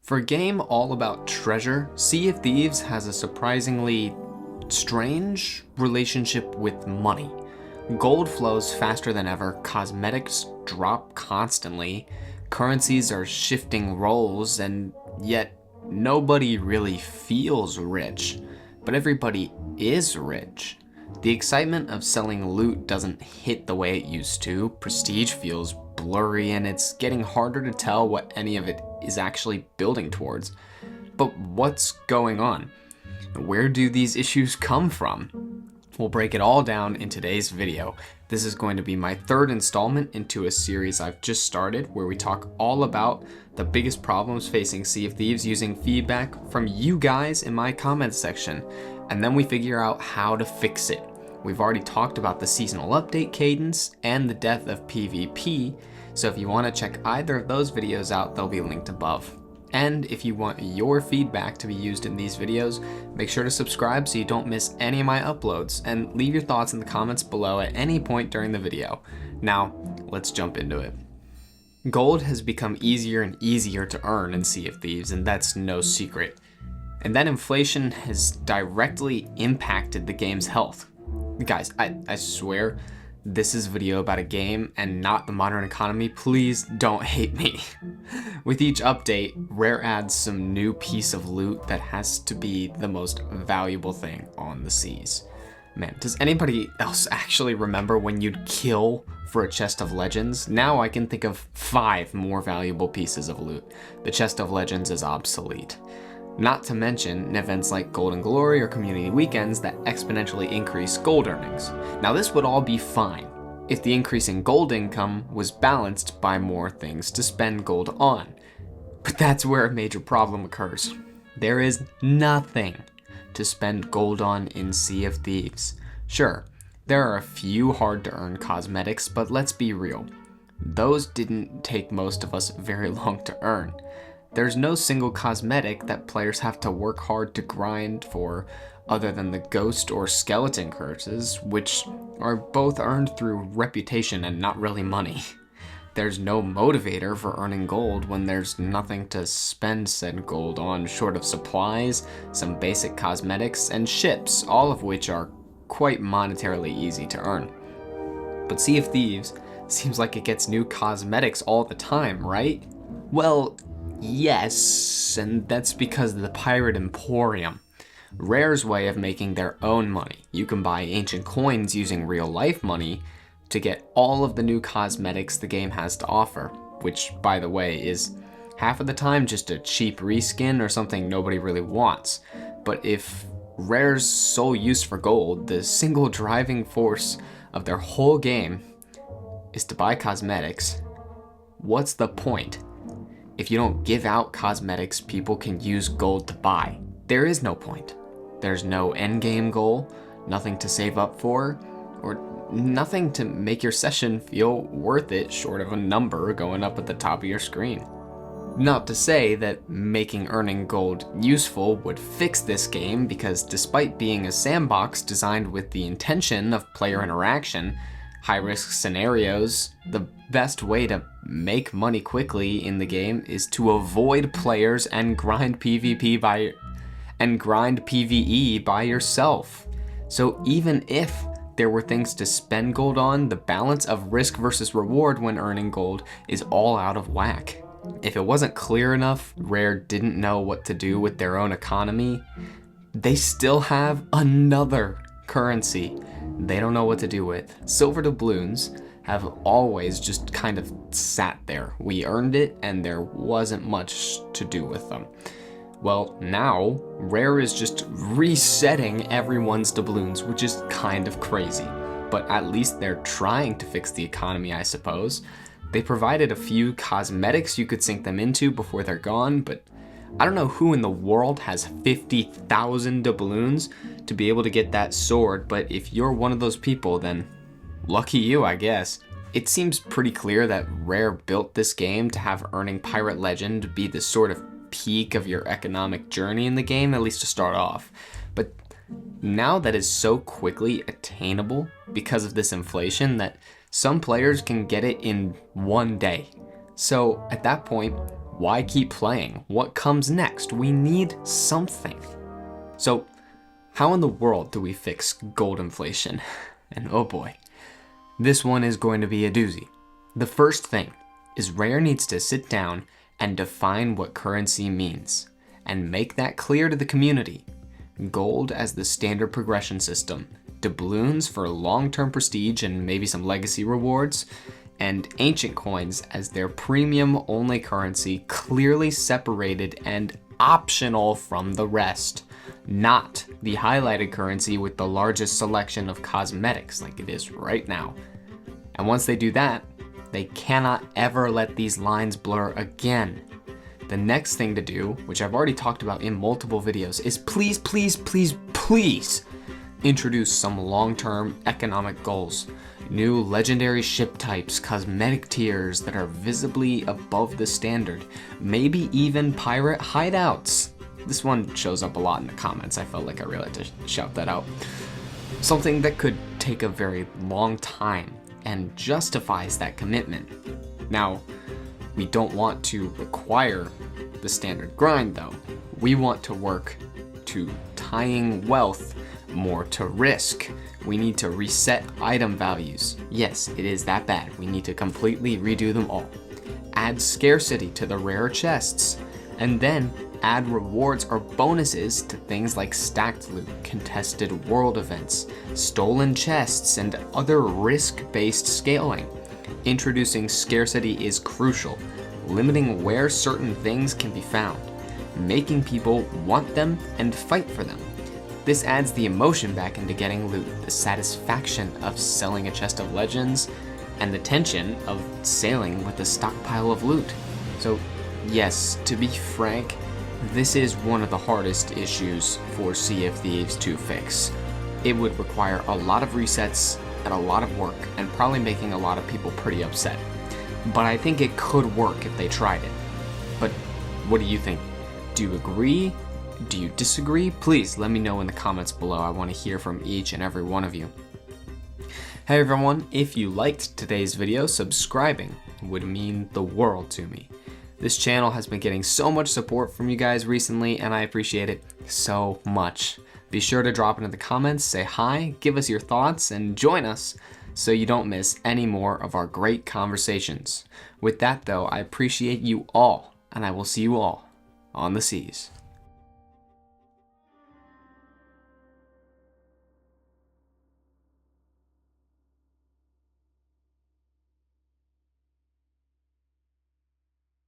For a game all about treasure, Sea of Thieves has a surprisingly strange relationship with money. Gold flows faster than ever, cosmetics drop constantly, currencies are shifting roles, and yet nobody really feels rich, but everybody is rich. The excitement of selling loot doesn't hit the way it used to, prestige feels blurry, and it's getting harder to tell what any of it is actually building towards. But what's going on? Where do these issues come from? We'll break it all down in today's video. This is going to be my third installment into a series I've just started where we talk all about the biggest problems facing Sea of Thieves using feedback from you guys in my comments section, and then we figure out how to fix it. We've already talked about the seasonal update cadence and the death of PvP, so if you want to check either of those videos out, they'll be linked above. And if you want your feedback to be used in these videos, make sure to subscribe so you don't miss any of my uploads, and leave your thoughts in the comments below at any point during the video. Now, let's jump into it. Gold has become easier and easier to earn in Sea of Thieves, and that's no secret. And that inflation has directly impacted the game's health. Guys, I swear, this is a video about a game and not the modern economy. Please don't hate me. With each update, Rare adds some new piece of loot that has to be the most valuable thing on the seas. Man, does anybody else actually remember when you'd kill for a chest of legends? Now I can think of 5 more valuable pieces of loot. The chest of legends is obsolete. Not to mention events like Golden Glory or Community Weekends that exponentially increase gold earnings. Now this would all be fine if the increase in gold income was balanced by more things to spend gold on. But that's where a major problem occurs. There is nothing to spend gold on in Sea of Thieves. Sure, there are a few hard to earn cosmetics, but let's be real. Those didn't take most of us very long to earn. There's no single cosmetic that players have to work hard to grind for other than the ghost or skeleton curses, which are both earned through reputation and not really money. There's no motivator for earning gold when there's nothing to spend said gold on short of supplies, some basic cosmetics, and ships, all of which are quite monetarily easy to earn. But Sea of Thieves seems like it gets new cosmetics all the time, right? Well, yes, and that's because of the Pirate Emporium. Rare's way of making their own money. You can buy ancient coins using real life money to get all of the new cosmetics the game has to offer, which, by the way, is half of the time just a cheap reskin or something nobody really wants. But if Rare's sole use for gold, the single driving force of their whole game, is to buy cosmetics, what's the point? If you don't give out cosmetics people can use gold to buy, there is no point. There's no endgame goal, nothing to save up for, or nothing to make your session feel worth it short of a number going up at the top of your screen. Not to say that making earning gold useful would fix this game, because despite being a sandbox designed with the intention of player interaction, high-risk scenarios, the best way to make money quickly in the game is to avoid players and grind PvE by yourself. So even if there were things to spend gold on, the balance of risk versus reward when earning gold is all out of whack. If it wasn't clear enough, Rare didn't know what to do with their own economy, they still have another currency they don't know what to do with. Silver doubloons have always just kind of sat there. We earned it and there wasn't much to do with them. Well, now Rare is just resetting everyone's doubloons, which is kind of crazy. But at least they're trying to fix the economy, I suppose. They provided a few cosmetics you could sink them into before they're gone, but I don't know who in the world has 50,000 doubloons to be able to get that sword, but if you're one of those people, then lucky you, I guess. It seems pretty clear that Rare built this game to have earning Pirate Legend be the sort of peak of your economic journey in the game, at least to start off. But now that is so quickly attainable because of this inflation that some players can get it in one day. So at that point, Why keep playing? What comes next? We need something. So, how in the world do we fix gold inflation? And oh boy, this one is going to be a doozy. The first thing is Rare needs to sit down and define what currency means, and make that clear to the community. Gold as the standard progression system, doubloons for long-term prestige and maybe some legacy rewards, and ancient coins as their premium-only currency, clearly separated and optional from the rest. Not the highlighted currency with the largest selection of cosmetics like it is right now. And once they do that, they cannot ever let these lines blur again. The next thing to do, which I've already talked about in multiple videos, is please, please, please, please introduce some long-term economic goals. New legendary ship types, cosmetic tiers that are visibly above the standard, maybe even pirate hideouts. This one shows up a lot in the comments. I felt like I really had to shout that out. Something that could take a very long time and justifies that commitment. Now, we don't want to require the standard grind though. We want to work to tying wealth more to risk. We need to reset item values. Yes, it is that bad. We need to completely redo them all. Add scarcity to the rare chests, and then add rewards or bonuses to things like stacked loot, contested world events, stolen chests, and other risk-based scaling. Introducing scarcity is crucial, limiting where certain things can be found, making people want them and fight for them. This adds the emotion back into getting loot, the satisfaction of selling a chest of legends, and the tension of sailing with a stockpile of loot. So yes, to be frank, this is one of the hardest issues for Sea of Thieves to fix. It would require a lot of resets and a lot of work, and probably making a lot of people pretty upset. But I think it could work if they tried it. But what do you think? Do you agree? Do you disagree? Please let me know in the comments below. I want to hear from each and every one of you. Hey everyone, if you liked today's video, subscribing would mean the world to me. This channel has been getting so much support from you guys recently, and I appreciate it so much. Be sure to drop into the comments, say hi, give us your thoughts, and join us so you don't miss any more of our great conversations. With that though, I appreciate you all, and I will see you all on the seas.